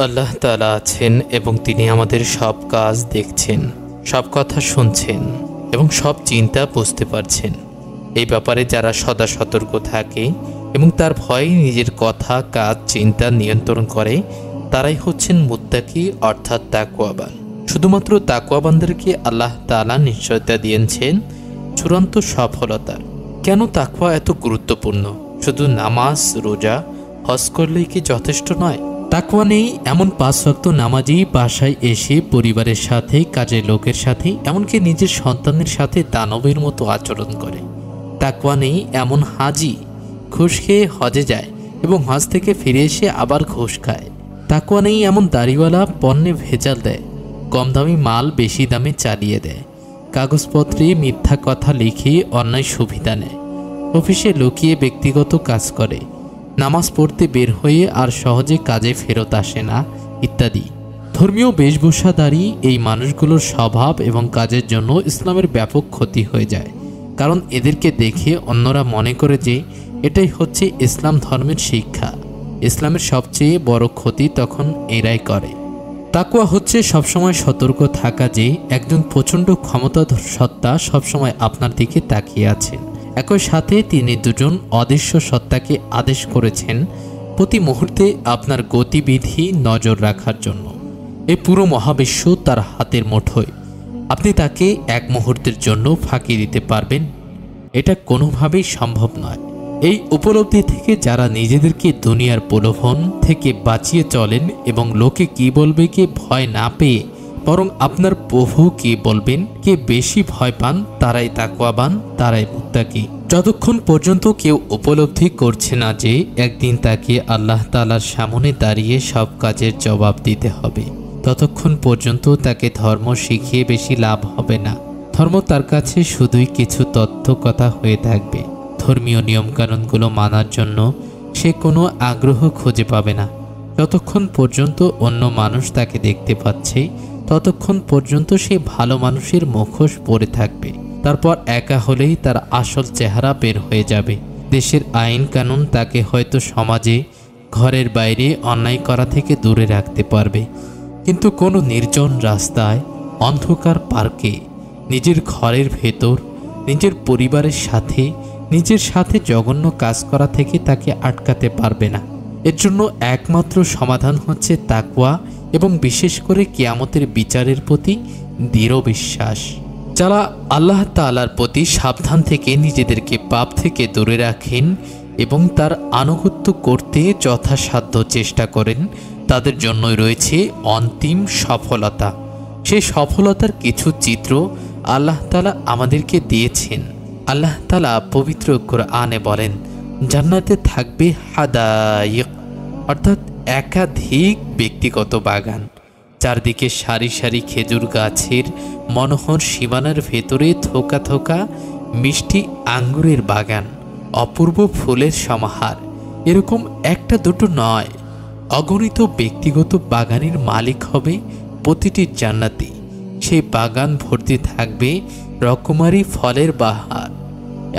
আল্লাহ তাআলা আছেন এবং তিনি আমাদের সব কাজ দেখছেন, সব কথা শুনছেন এবং সব চিন্তা বুঝতে পারছেন। এই ব্যাপারে যারা সদা সতর্ক থাকে এবং তার ভয়ে নিজের কথা, কাজ, চিন্তা নিয়ন্ত্রণ করে, তারাই হচ্ছেন মুত্তাকি অর্থাৎ তাকওয়াবান। শুধুমাত্র তাকওয়াবানদেরকে আল্লাহ তাআলা নিশ্চয়তা দিয়েছেন চূড়ান্ত সফলতার। কেন তাকওয়া এত গুরুত্বপূর্ণ? শুধু নামাজ, রোজা, হজ করলেই কি যথেষ্ট নয়? তাকওয়া নেই এমন 5 ওয়াক্ত নামাজি বাসায় এসে পরিবারের সাথে, কাজের লোকের সাথে, এমনকি নিজের সন্তানের সাথে দানবের মতো আচরণ করে। তাকওয়া নেই এমন হাজি ঘুষ খেয়ে হজে যায় এবং হজ থেকে ফিরে এসে আবার ঘুষ খায়। তাকওয়া নেই এমন দাড়িওয়ালা পণ্যে ভেজাল দেয়, কম দামি মাল বেশি দামে চালিয়ে দেয়, কাগজপত্রে মিথ্যা কথা লিখে অন্যায় সুবিধা নেয়, অফিসে লুকিয়ে ব্যক্তিগত কাজ করে, নামাজ পড়তে বের হয়ে আর সহজে কাজে ফেরত আসে না, ইত্যাদি। ধর্মীয় বেশভূষাধারী এই মানুষগুলোর স্বভাব এবং কাজের জন্য ইসলামের ব্যাপক ক্ষতি হয়ে যায়, কারণ এদেরকে দেখে অন্যরা মনে করে যে এটাই হচ্ছে ইসলাম ধর্মের শিক্ষা। ইসলামের সবচেয়ে বড় ক্ষতি তখন এরাই করে। তাকওয়া হচ্ছে সবসময় সতর্ক থাকা যে একজন প্রচণ্ড ক্ষমতাধর সত্তা সবসময় আপনার দিকে তাকিয়ে আছেন। একই সাথে তিনি দুজন অদৃশ্য সত্তাকে আদেশ করেছেন প্রতি মুহূর্তে আপনার গতিবিধি নজর রাখার জন্য। এই পুরো মহাবিশ্ব তার হাতের মুঠোয়। আপনি তাকে এক মুহূর্তের জন্য ফাঁকি দিতে পারবেন? এটা কোনোভাবেই সম্ভব নয়। এই উপলব্ধি থেকে যারা নিজেদেরকে দুনিয়ার প্রলোভন থেকে বাঁচিয়ে চলেন এবং লোকে কি বলবে কে ভয় না পেয়ে বরং আপনার প্রভু কি বলবেন কে বেশি ভয় পান, তারাই তাকওয়াবান, তারাই মুত্তাকি। যতক্ষণ পর্যন্ত কেউ উপলব্ধি করছে না যে একদিন তাকে আল্লাহ তাআলার সামনে দাঁড়িয়ে সব কাজের জবাব দিতে হবে, ততক্ষণ পর্যন্ত তাকে ধর্ম শিখিয়ে বেশি লাভ হবে না। ধর্ম তার কাছে শুধুই কিছু তথ্য কথা হয়ে থাকবে। ধর্মীয় নিয়মকানুনগুলো মানার জন্য সে কোনো আগ্রহ খুঁজে পাবে না। যতক্ষণ পর্যন্ত অন্য মানুষ তাকে দেখতে পাচ্ছে ততক্ষণ পর্যন্ত সে ভালো মানুষের মুখোশ পরে থাকবে। তারপর একা হলেই তার আসল চেহারা বের হয়ে যাবে। দেশের আইন কানুন তাকে হয়তো সমাজে, ঘরের বাইরে অন্যায় করা থেকে দূরে রাখতে পারবে, কিন্তু কোনো নির্জন রাস্তায়, অন্ধকার পার্কে, নিজের ঘরের ভেতর, নিজের পরিবারের সাথে, নিজের সাথে জঘন্য কাজ করা থেকে তাকে আটকাতে পারবে না। এর জন্য একমাত্র সমাধান হচ্ছে তাকওয়া এবং বিশেষ করে কিয়ামতের বিচারের প্রতি দৃঢ় বিশ্বাস। যারা আল্লাহ তাআলার প্রতি সাবধান থেকে নিজেদেরকে পাপ থেকে দূরে রাখেন এবং তার আনুগত্য করতে যথাসাধ্য চেষ্টা করেন, তাদের জন্যই রয়েছে অন্তিম সফলতা। সেই সফলতার কিছু চিত্র আল্লাহ তাআলা আমাদেরকে দিয়েছেন। আল্লাহ তাআলা পবিত্র কোরআনে বলেন, জান্নাতে থাকবে হাদাইক, অর্থাৎ একাধিক ব্যক্তিগত বাগান, চারদিকে সারি সারি খেজুর গাছের মনোহর সীমানার ভেতরে থোকা থোকা মিষ্টি আঙ্গুরের বাগান, অপূর্ব ফুলের সমাহার। এরকম একটা দুটো নয়, অগণিত ব্যক্তিগত বাগানের মালিক হবে প্রতিটি জান্নাতি। সেই বাগান ভর্তি থাকবে রকমারি ফলের বাহার,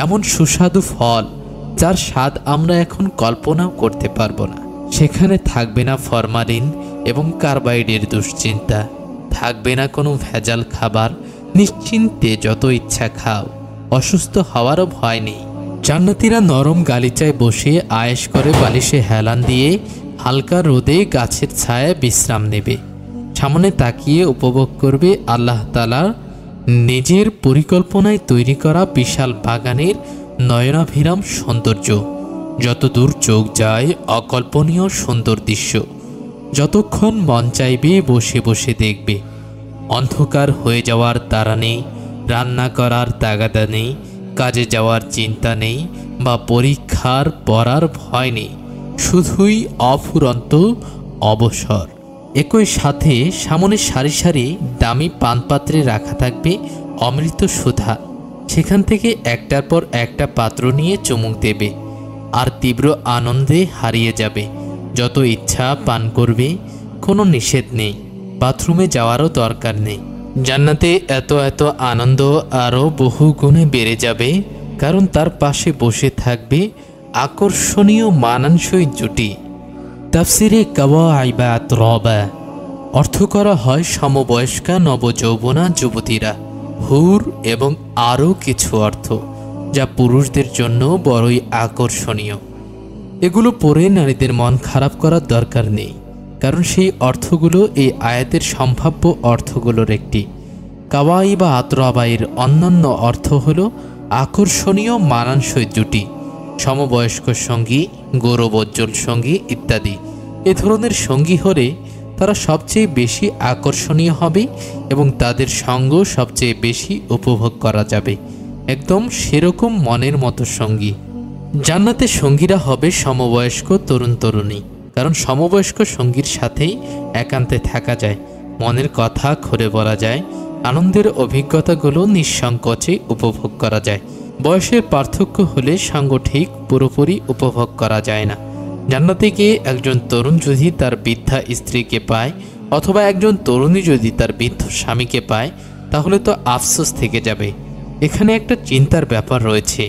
এমন সুস্বাদু ফল যার স্বাদ আমরা এখন কল্পনাও করতে পারবো না। সেখানে থাকবে না ফরমালিন এবং কার্বাইডের দুশ্চিন্তা, থাকবে না কোনো ভেজাল খাবার, নিশ্চিন্তে যত ইচ্ছা খাও, অসুস্থ হওয়ারও ভয় নেই। জান্নাতীরা নরম গালিচায় বসে আয়েশ করে বালিশে হেলান দিয়ে হালকা রোদে গাছের ছায়ায় বিশ্রাম নেবে। সামনে তাকিয়ে উপভোগ করবে আল্লাহ তাআলা নিজের পরিকল্পনায় তৈরি করা বিশাল বাগানের নয়নাভিরাম সৌন্দর্য। যতদূর চোখ যায় অকল্পনীয় সুন্দর দৃশ্য, যতক্ষণ মন চাইবে বসে বসে দেখবে। অন্ধকার হয়ে যাওয়ার তাড়া নেই, রান্না করার তাগাদা নেই, কাজে যাওয়ার চিন্তা নেই বা পরীক্ষার পড়ার ভয় নেই, শুধুই অফুরন্ত অবসর। একই সাথে সামনে সারি সারি দামি পানপাত্রে রাখা থাকবে অমৃত সুধা। সেখান থেকে একটার পর একটা পাত্র নিয়ে চুমুক দেবে আর তীব্র আনন্দে হারিয়ে যাবে। যত ইচ্ছা পান করবে, কোনো নিষেধ নেই, বাথরুমে যাওয়ারও দরকার নেই। জান্নাতে এত এত আনন্দ আরও বহু গুণে বেড়ে যাবে, কারণ তার পাশে বসে থাকবে আকর্ষণীয় মানানসই জুটি। তাফসিরে কাওয়াইবা আতরাবা অর্থ করা হয় সমবয়স্কা নবযৌবনা যুবতীরা, হুর এবং আরও কিছু অর্থ যা পুরুষদের জন্য বড়ই আকর্ষণীয়। এগুলো পড়ে নারীদের মন খারাপ করার দরকার নেই, কারণ সেই অর্থগুলো এই আয়াতের সম্ভাব্য অর্থগুলোর একটি। কাওয়াইবা আতরাবাইয়ের অন্যান্য অর্থ হল আকর্ষণীয় মানানসই জুটি, সমবয়স্ক সঙ্গী, গৌরবোজ্জ্বল সঙ্গী ইত্যাদি। এ ধরনের সঙ্গী হলে তারা সবচেয়ে বেশি আকর্ষণীয় হবে এবং তাদের সঙ্গ সবচেয়ে বেশি উপভোগ করা যাবে, একদম সেরকম মনের মতো সঙ্গী। জান্নাতের সঙ্গীরা হবে সমবয়স্ক তরুণ তরুণী, কারণ সমবয়স্ক সঙ্গীর সাথেই একান্তে থাকা যায়, মনের কথা খুলে বলা যায়, আনন্দের অভিজ্ঞতাগুলো নিঃসংকোচে উপভোগ করা যায়। বয়সের পার্থক্য হলে সঙ্গ ঠিক পুরোপুরি উপভোগ করা যায় না। জান্নাতে গিয়ে একজন তরুণ যদি তার বৃদ্ধা স্ত্রীকে পায় অথবা একজন তরুণী যদি তার বৃদ্ধ স্বামীকে পায়, তাহলে তো আফসোস থেকে যাবে। এখানে একটা চিন্তার ব্যাপার রয়েছে,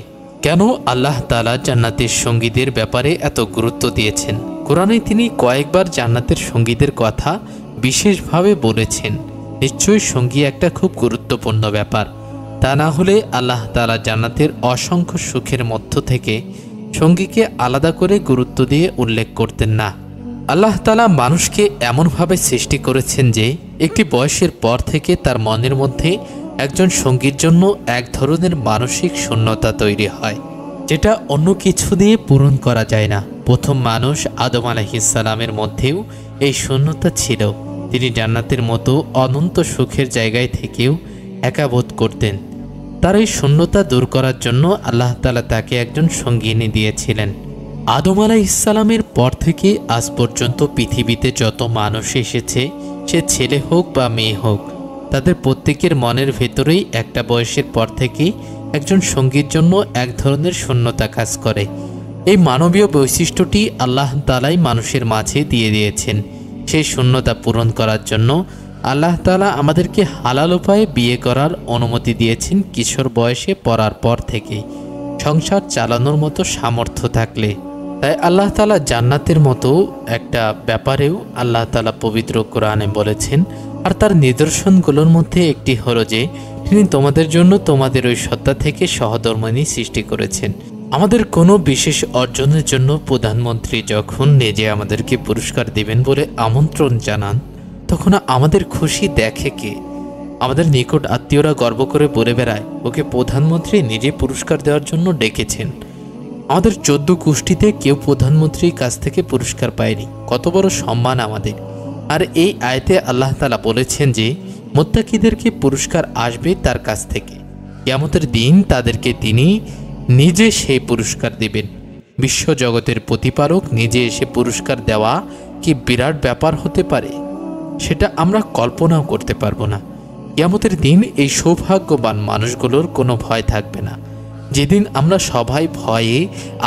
কেন আল্লাহ তাআলা জান্নাতের সঙ্গীদের ব্যাপারে এত গুরুত্ব দিয়েছেন? কোরআনে তিনি কয়েকবার জান্নাতের সঙ্গীদের কথা বিশেষভাবে বলেছেন। নিশ্চয়ই সঙ্গী একটা খুব গুরুত্বপূর্ণ ব্যাপার, তা না হলে আল্লাহ তাআলা জান্নাতের অসংখ্য সুখের মধ্য থেকে সঙ্গীকে আলাদা করে গুরুত্ব দিয়ে উল্লেখ করতেন না। আল্লাহ তাআলা মানুষকে এমনভাবে সৃষ্টি করেছেন যে একটি বয়সের পর থেকে তার মনের মধ্যে একজন সঙ্গীর জন্য এক ধরনের মানসিক শূন্যতা তৈরি হয়, যেটা অন্য কিছু দিয়ে পূরণ করা যায় না। প্রথম মানুষ আদম আলাইহিস সালামের মধ্যেও এই শূন্যতা ছিল। তিনি জান্নাতের মতো অনন্ত সুখের জায়গায় থেকেও একা বোধ করতেন। তার এই শূন্যতা দূর করার জন্য আল্লাহ তাআলা তাকে একজন সঙ্গিনী দিয়েছিলেন। আদম আলাইহিস সালামের পর থেকে আজ পর্যন্ত পৃথিবীতে যত মানুষ এসেছে, সে ছেলে হোক বা মেয়ে হোক, তাদের প্রত্যেকের মনের ভেতরেই একটা বয়সের পর থেকেই একজন সঙ্গীর জন্য এক ধরনের শূন্যতা কাজ করে। এই মানবীয় বৈশিষ্ট্যটি আল্লাহ তাআলাই মানুষের মাঝে দিয়ে দিয়েছেন। সেই শূন্যতা পূরণ করার জন্য আল্লাহ তাআলা আমাদেরকে হালাল উপায়ে বিয়ে করার অনুমতি দিয়েছেন কিশোর বয়সে পড়ার পর থেকেই, সংসার চালানোর মতো সামর্থ্য থাকলে। তাই আল্লাহ তাআলা জান্নাতের মতো একটা ব্যাপারেও আল্লাহ তাআলা পবিত্র কোরআনে বলেছেন। আর তার নিদর্শনগুলোর মধ্যে একটি হলো যে তিনি তোমাদের জন্য তোমাদের ওই সত্তা থেকে সহধর্মিণী সৃষ্টি করেছেন। আমাদের কোনো বিশেষ অর্জনের জন্য প্রধানমন্ত্রী যখন নিজে আমাদেরকে পুরস্কার দেবেন বলে আমন্ত্রণ জানান, তখন আমাদের খুশি দেখে কে? আমাদের নিকট আত্মীয়রা গর্ব করে বলে বেড়ায়, ওকে প্রধানমন্ত্রী নিজে পুরস্কার দেওয়ার জন্য ডেকেছেন। আমাদের 14 গোষ্ঠীতে কেউ প্রধানমন্ত্রীর কাছ থেকে পুরস্কার পায়নি। কত বড় সম্মান আমাদের! আর এই আয়াতে আল্লাহ তাআলা বলেছেন যে মুত্তাকিদেরকে পুরস্কার আসবে তার কাছ থেকে। কিয়ামতের দিন তাদেরকে তিনি নিজে সেই পুরস্কার দেবেন। বিশ্বজগতের প্রতিপালক নিজে এসে পুরস্কার দেওয়া কি বিরাট ব্যাপার হতে পারে, সেটা আমরা কল্পনাও করতে পারবো না। কিয়ামতের দিন এই সৌভাগ্যবান মানুষগুলোর কোনো ভয় থাকবে না, যেদিন আমরা সবাই ভয়ে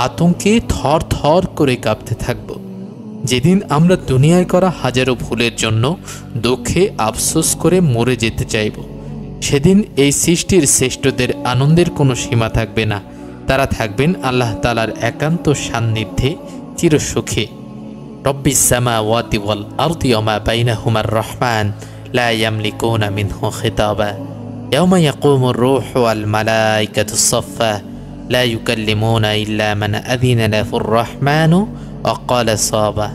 আতঙ্কে থর থর করে কাঁপতে থাকব। যেদিন আমরা দুনিয়ায় করা হাজারো ভুলের জন্য দুঃখে আফসোস করে মরে যেতে চাইব, সেদিন এই সৃষ্টির শ্রেষ্ঠদের আনন্দের কোনো সীমা থাকবে না। তারা থাকবেন আল্লাহ তাআলার একান্ত সান্নিধ্যে চিরসুখে। রব্বিস সামাওয়াতি ওয়াল আরদি ওয়া মা বাইনাহুমার রহমান লা ইয়ামলিকুনা মিনহু খিতাবা ইয়াওমা ইয়াকুমুর রূহু ওয়াল মালাইকাতু সাফফা লা ইউকাল্লিমুনা ইল্লা মান আযিনা লাহুর রহমানু ওয়া ক্বালা সাওয়াবা।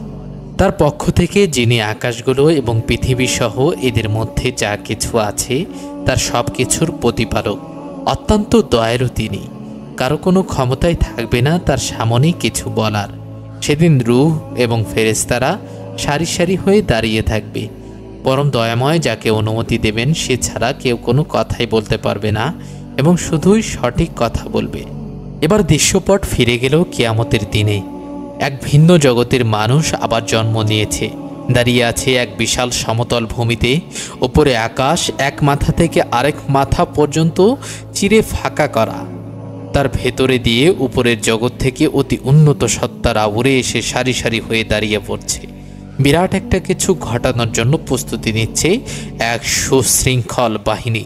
তার পক্ষ থেকে যিনি আকাশগুলো এবং পৃথিবী সহ এদের মধ্যে যা কিছু আছে তার সব কিছুর প্রতিপালক, অত্যন্ত দয়ালু তিনি। কারো কোনো ক্ষমতাই থাকবে না তার সামনে কিছু বলার। সেদিন রূহ এবং ফেরেশতারা সারি সারি হয়ে দাঁড়িয়ে থাকবে। পরম দয়াময় যাকে অনুমতি দেবেন সে ছাড়া কেউ কোনো কথাই বলতে পারবে না এবং শুধুই সঠিক কথা বলবে। এবার দৃশ্যপট ফিরে গেল কিয়ামতের দিনে। এক ভিন্ন জগতের মানুষ আবার জন্ম নিয়েছে। দাঁড়িয়ে আছে এক বিশাল সমতল ভূমিতে। ওপরে আকাশ এক মাথা থেকে আরেক মাথা পর্যন্ত চিরে ফাঁকা করা। তার ভেতরে দিয়ে উপরের জগৎ থেকে অতি উন্নত সত্তারা উড়ে এসে সারি সারি হয়ে দাঁড়িয়ে পড়ছে। বিরাট একটা কিছু ঘটানোর জন্য প্রস্তুতি নিচ্ছে এক সুশৃঙ্খল বাহিনী।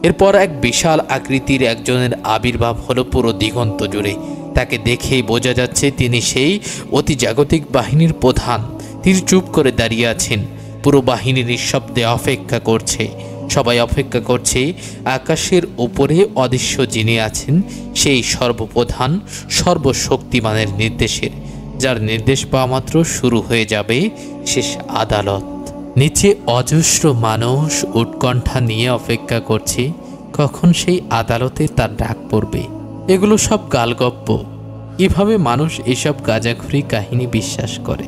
এরপর এক বিশাল আকৃতির একজনের আবির্ভাব হলো পুরো দিগন্ত জুড়ে। তাকে দেখেই বোঝা যাচ্ছে তিনি সেই অতি জাগতিক বাহিনীর প্রধান। তিনি চুপ করে দাঁড়িয়ে আছেন। পুরো বাহিনী নিঃশব্দে অপেক্ষা করছে। সবাই অপেক্ষা করছে আকাশের উপরে অদৃশ্য যিনি আছেন সেই সর্বপ্রধান সর্বশক্তিমানের নির্দেশের, যার নির্দেশ পাওয়া মাত্র শুরু হয়ে যাবে শেষ আদালত। নিচে অজস্র মানুষ উৎকণ্ঠা নিয়ে অপেক্ষা করছে কখন সেই আদালতে তার ডাক পড়বে। এগুলো সব গালগপ্প। কিভাবে মানুষ এসব গাঁজাখুরি কাহিনী বিশ্বাস করে?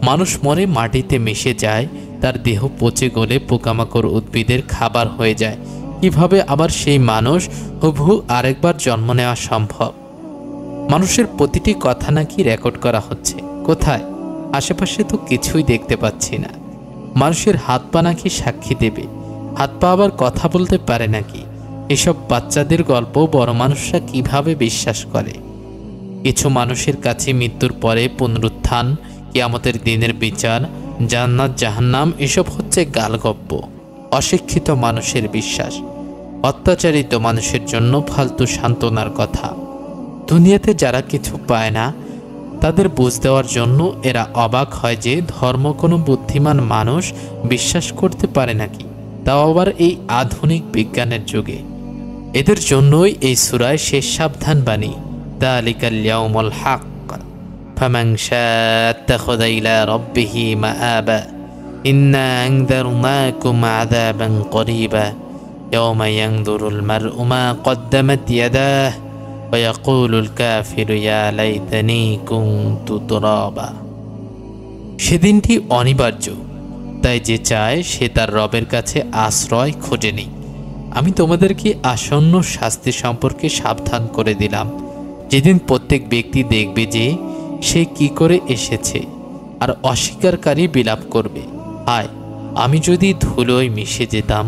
মানুষ মরে মাটিতে মিশে যায়, তার দেহ পচে গলে পোকামাকড় উদ্ভিদের খাবার হয়ে যায়। কিভাবে আবার সেই মানুষ হুবহু আরেকবার জন্ম নেওয়া সম্ভব? মানুষের প্রতিটি কথা নাকি রেকর্ড করা হচ্ছে। কোথায়? আশেপাশে তো কিছুই দেখতে পাচ্ছি না। মানুষের হাত পা নাকি সাক্ষী দেবে। হাত পা আবার কথা বলতে পারে নাকি? এসব বাচ্চাদের গল্প বড় মানুষরা কিভাবে বিশ্বাস করে? কিছু মানুষের কাছে মৃত্যুর পরে পুনরুত্থান, কিয়ামতের দিনের বিচার, জান্নাত জাহান্নাম এসব হচ্ছে গালগপ্প, অশিক্ষিত মানুষের বিশ্বাস, অত্যাচারিত মানুষের জন্য ফালতু সান্ত্বনার কথা। দুনিয়াতে যারা কিছু পায় না তাদের বুঝ দেওয়ার জন্য এরা অবাক হয় যে ধর্ম কোনো বুদ্ধিমান মানুষ বিশ্বাস করতে পারে নাকি, তাও আবার এই আধুনিক বিজ্ঞানের যুগে। এদের জন্যই এই সূরায় শেষ সাবধান বাণী, যালিকাল ইয়াউমুল হক ফামান শাআ আত্তাখাযা ইলা রাব্বিহি মাআবা ইন্না আনযারনাকুম আযাবান করিবা ইয়াওমা ইয়ানযুরুল মার'উ মা কদ্দামাত ইয়াদাহু ওয়া ইয়াকুলুল কাফিরু ইয়া লাইতানি কুনতু তুরাবা। সেদিনটি অনিবার্য, তাই যে চায় সে তার রবের কাছে আশ্রয় খোঁজে নেই। আমি তোমাদেরকে আসন্ন শাস্তি সম্পর্কে সাবধান করে দিলাম, যেদিন প্রত্যেক ব্যক্তি দেখবে যে সে কি করে এসেছে, আর অস্বীকারী বিলাপ করবে, হায় আমি যদি ধুলোয় মিশে যেতাম।